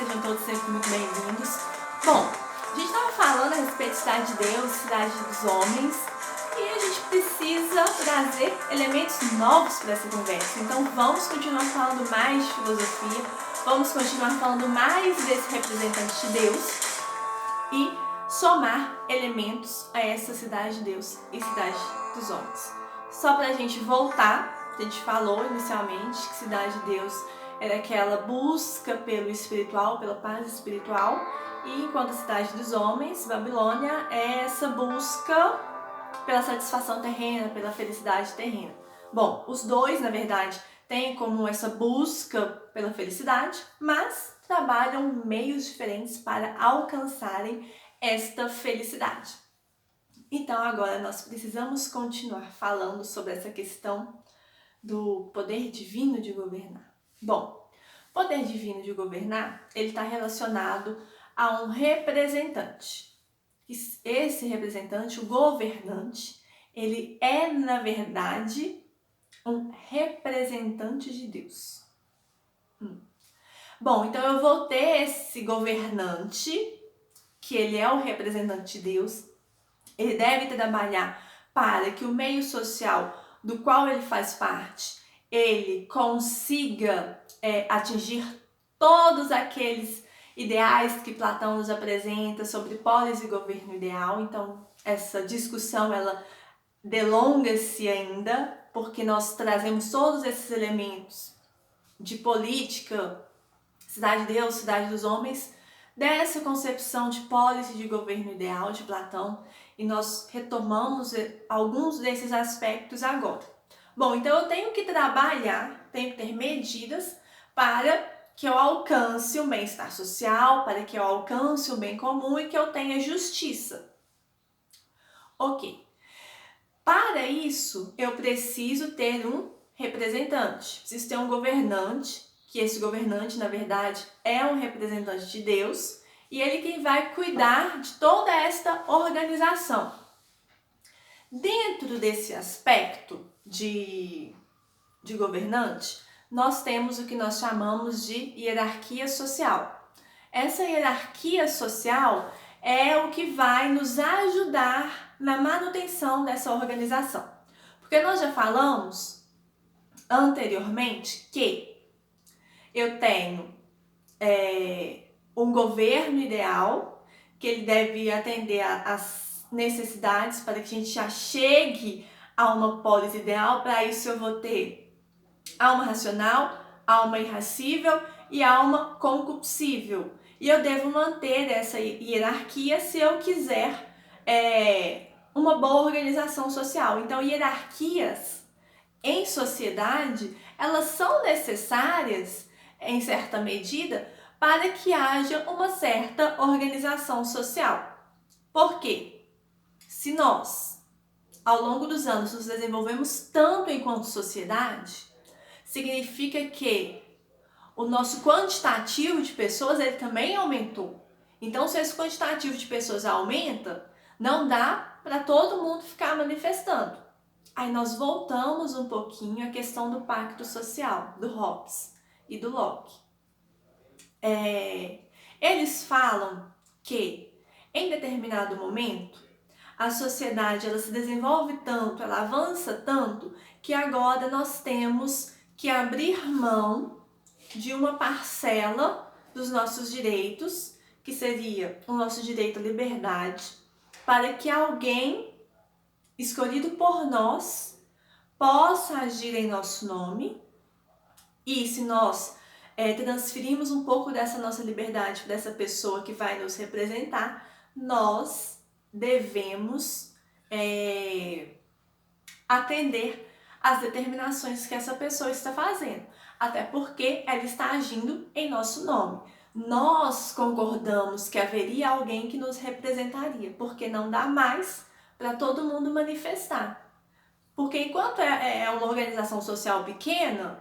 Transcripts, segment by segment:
sejam todos sempre muito bem-vindos. Bom, a gente estava falando a respeito de cidade de Deus, cidade dos homens, e a gente precisa trazer elementos novos para essa conversa. Então vamos continuar falando mais de filosofia, vamos continuar falando mais desse representante de Deus e somar elementos a essa cidade de Deus e cidade dos homens. Só para a gente voltar, a gente falou inicialmente que cidade de Deus era aquela busca pelo espiritual, pela paz espiritual, e enquanto a cidade dos homens, Babilônia, é essa busca pela satisfação terrena, pela felicidade terrena. Bom, os dois, na verdade, têm como essa busca pela felicidade, mas trabalham meios diferentes para alcançarem esta felicidade. Então agora nós precisamos continuar falando sobre essa questão do poder divino de governar. Bom, o poder divino de governar, ele está relacionado a um representante. Esse representante, o governante, ele é, na verdade, um representante de Deus. Bom, então eu vou ter esse governante, que ele é o representante de Deus. Ele deve trabalhar para que o meio social do qual ele faz parte, ele consiga atingir todos aqueles ideais que Platão nos apresenta sobre polis e governo ideal. Então, essa discussão, ela delonga-se ainda, porque nós trazemos todos esses elementos de política, cidade de Deus, cidade dos homens, dessa concepção de polis e de governo ideal de Platão, e nós retomamos alguns desses aspectos agora. Bom, então eu tenho que trabalhar, tenho que ter medidas para que eu alcance o bem-estar social, para que eu alcance o bem comum e que eu tenha justiça. Ok. Para isso, eu preciso ter um representante, preciso ter um governante, que esse governante, na verdade, é um representante de Deus, e ele quem vai cuidar de toda esta organização. Dentro desse aspecto de governante, nós temos o que nós chamamos de hierarquia social. Essa hierarquia social é o que vai nos ajudar na manutenção dessa organização. Porque nós já falamos anteriormente que eu tenho um governo ideal, que ele deve atender às necessidades para que a gente já chegue a uma polis ideal. Para isso eu vou ter alma racional, alma irracível e alma concupiscível. E eu devo manter essa hierarquia se eu quiser uma boa organização social. Então, hierarquias em sociedade, elas são necessárias, em certa medida, para que haja uma certa organização social. Por quê? Se nós, ao longo dos anos, nos desenvolvemos tanto enquanto sociedade, significa que o nosso quantitativo de pessoas ele também aumentou. Então, se esse quantitativo de pessoas aumenta, não dá para todo mundo ficar manifestando. Aí nós voltamos um pouquinho à questão do pacto social, do Hobbes e do Locke. Eles falam que, em determinado momento, a sociedade ela se desenvolve tanto, ela avança tanto, que agora nós temos que abrir mão de uma parcela dos nossos direitos, que seria o nosso direito à liberdade, para que alguém escolhido por nós possa agir em nosso nome. E se nós transferirmos um pouco dessa nossa liberdade para essa pessoa que vai nos representar, nós devemos atender às determinações que essa pessoa está fazendo, até porque ela está agindo em nosso nome. Nós concordamos que haveria alguém que nos representaria, porque não dá mais para todo mundo manifestar. Porque enquanto é uma organização social pequena,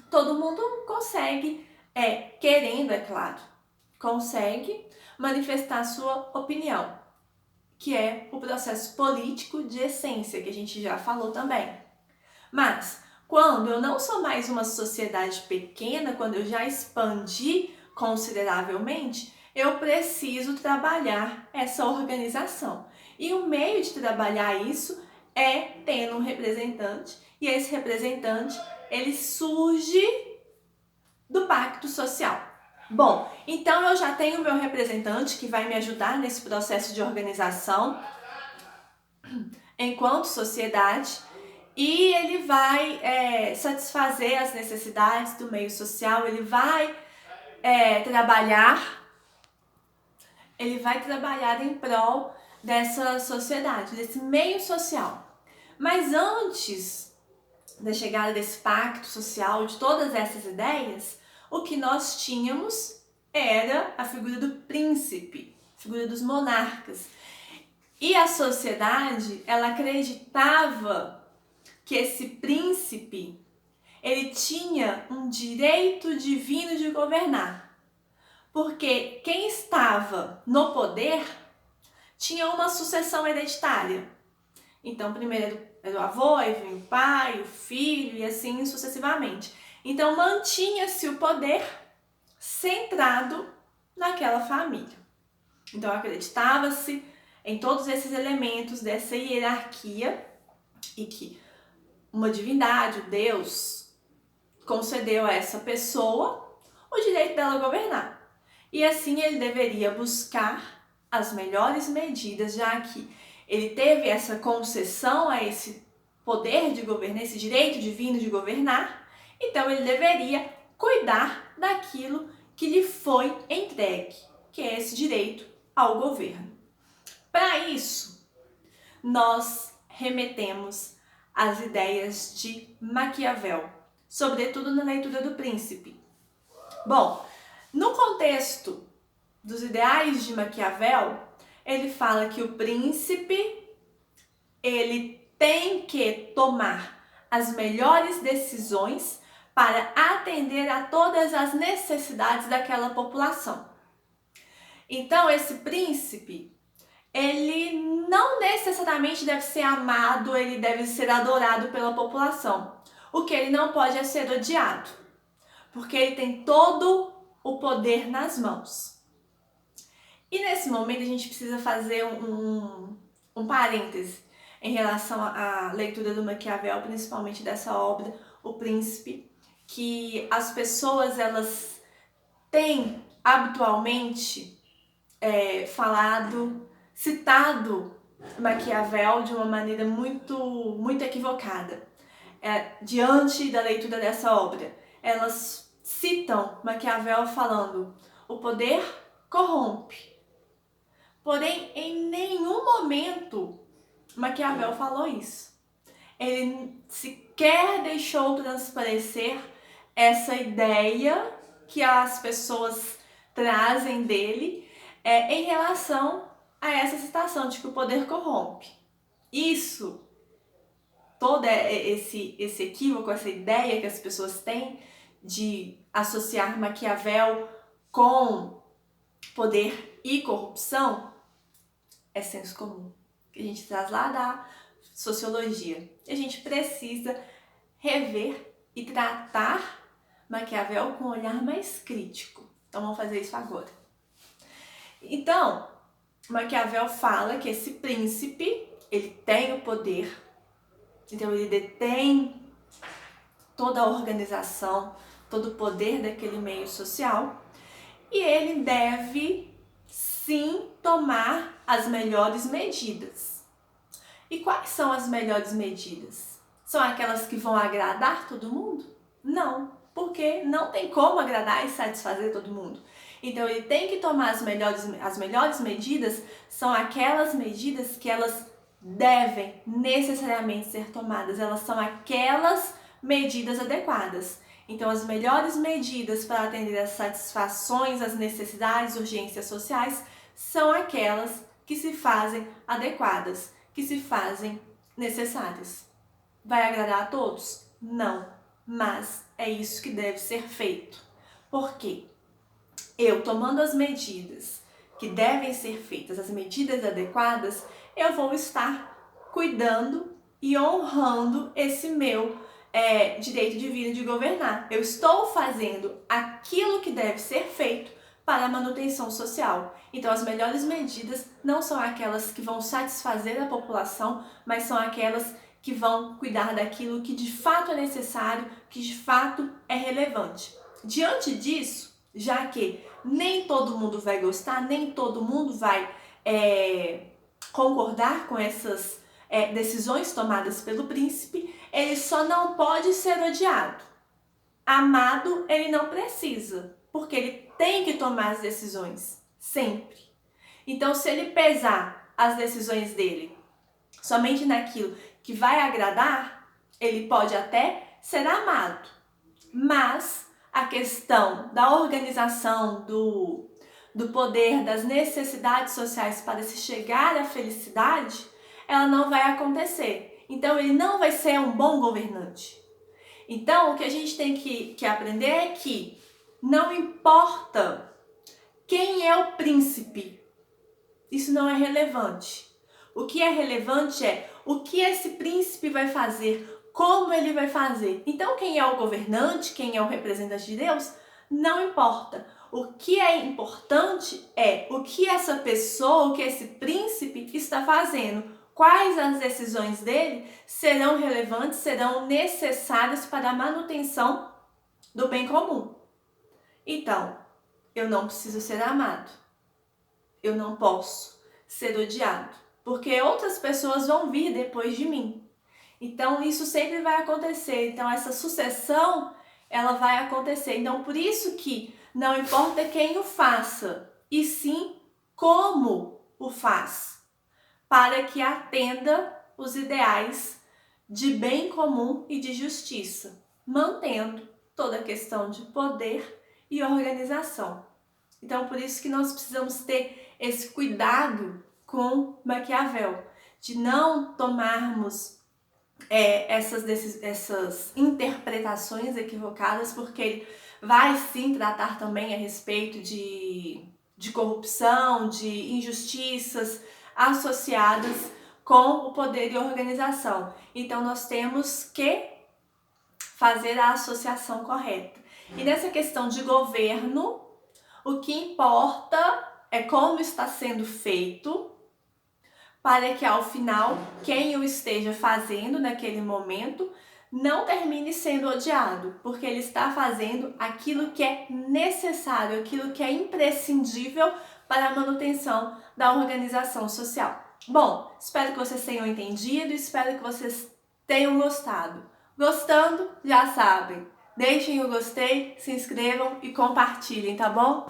todo mundo consegue, querendo, é claro, consegue manifestar sua opinião, que é o processo político de essência, que a gente já falou também. Mas, quando eu não sou mais uma sociedade pequena, quando eu já expandi consideravelmente, eu preciso trabalhar essa organização. E o meio de trabalhar isso é tendo um representante, e esse representante, ele surge do pacto social. Bom, então eu já tenho o meu representante que vai me ajudar nesse processo de organização enquanto sociedade, e ele vai satisfazer as necessidades do meio social, ele vai trabalhar em prol dessa sociedade, desse meio social. Mas antes da chegada desse pacto social, de todas essas ideias, o que nós tínhamos era a figura do príncipe, a figura dos monarcas. E a sociedade, ela acreditava que esse príncipe, ele tinha um direito divino de governar. Porque quem estava no poder tinha uma sucessão hereditária. Então, primeiro era o avô, aí vem o pai, o filho e assim sucessivamente. Então, mantinha-se o poder centrado naquela família. Então, acreditava-se em todos esses elementos dessa hierarquia e que uma divindade, o Deus, concedeu a essa pessoa o direito dela governar. E assim ele deveria buscar as melhores medidas, já que ele teve essa concessão a esse poder de governar, esse direito divino de governar, então ele deveria cuidar daquilo que lhe foi entregue, que é esse direito ao governo. Para isso, nós remetemos às ideias de Maquiavel, sobretudo na leitura do Príncipe. Bom, no contexto dos ideais de Maquiavel, ele fala que o príncipe, ele tem que tomar as melhores decisões para atender a todas as necessidades daquela população. Então, esse príncipe, ele não necessariamente deve ser amado, ele deve ser adorado pela população. O que ele não pode é ser odiado, porque ele tem todo o poder nas mãos. E nesse momento a gente precisa fazer um parêntese em relação à leitura do Maquiavel, principalmente dessa obra, O Príncipe, que as pessoas elas têm habitualmente citado Maquiavel de uma maneira muito equivocada. Diante da leitura dessa obra, elas citam Maquiavel falando: o poder corrompe. Porém, em nenhum momento Maquiavel falou isso. Ele sequer deixou transparecer essa ideia que as pessoas trazem dele em relação a essa citação de que o poder corrompe. Isso, todo esse equívoco, essa ideia que as pessoas têm de associar Maquiavel com poder e corrupção, é senso comum, que a gente traz lá da sociologia. A gente precisa rever e tratar Maquiavel com um olhar mais crítico. Então vamos fazer isso agora. Então, Maquiavel fala que esse príncipe, ele tem o poder, então ele detém toda a organização, todo o poder daquele meio social, e ele deve sim tomar as melhores medidas. E quais são as melhores medidas? São aquelas que vão agradar todo mundo? Não, porque não tem como agradar e satisfazer todo mundo. Então ele tem que tomar as melhores medidas, são aquelas medidas que elas devem necessariamente ser tomadas, elas são aquelas medidas adequadas. Então as melhores medidas para atender às satisfações, às necessidades, urgências sociais, são aquelas que se fazem adequadas, que se fazem necessárias. Vai agradar a todos? Não, mas é isso que deve ser feito. Por quê? Eu tomando as medidas que devem ser feitas, as medidas adequadas, eu vou estar cuidando e honrando esse meu direito divino de governar. Eu estou fazendo aquilo que deve ser feito para a manutenção social. Então, as melhores medidas não são aquelas que vão satisfazer a população, mas são aquelas que vão cuidar daquilo que de fato é necessário, que de fato é relevante. Diante disso, já que nem todo mundo vai gostar, nem todo mundo vai concordar com essas decisões tomadas pelo príncipe, ele só não pode ser odiado. Amado, ele não precisa, porque ele tem que tomar as decisões, sempre. Então, se ele pesar as decisões dele somente naquilo que vai agradar, ele pode até ser amado. Mas a questão da organização, do poder, das necessidades sociais para se chegar à felicidade, ela não vai acontecer. Então, ele não vai ser um bom governante. Então, o que a gente tem que aprender é que não importa quem é o príncipe, isso não é relevante. O que é relevante é o que esse príncipe vai fazer, como ele vai fazer. Então, quem é o governante, quem é o representante de Deus, não importa. O que é importante é o que essa pessoa, o que esse príncipe está fazendo. Quais as decisões dele serão relevantes, serão necessárias para a manutenção do bem comum. Então, eu não preciso ser amado. Eu não posso ser odiado, porque outras pessoas vão vir depois de mim. Então, isso sempre vai acontecer. Então, essa sucessão, ela vai acontecer. Então, por isso que não importa quem o faça, e sim como o faz, para que atenda os ideais de bem comum e de justiça, mantendo toda a questão de poder e organização. Então, por isso que nós precisamos ter esse cuidado com Maquiavel, de não tomarmos essas interpretações equivocadas, porque ele vai sim tratar também a respeito de corrupção, de injustiças associadas com o poder e organização. Então, nós temos que fazer a associação correta. E nessa questão de governo, o que importa é como está sendo feito, para que ao final, quem o esteja fazendo naquele momento não termine sendo odiado, porque ele está fazendo aquilo que é necessário, aquilo que é imprescindível para a manutenção da organização social. Bom, espero que vocês tenham entendido, espero que vocês tenham gostado. Gostando, já sabem, deixem o gostei, se inscrevam e compartilhem, tá bom?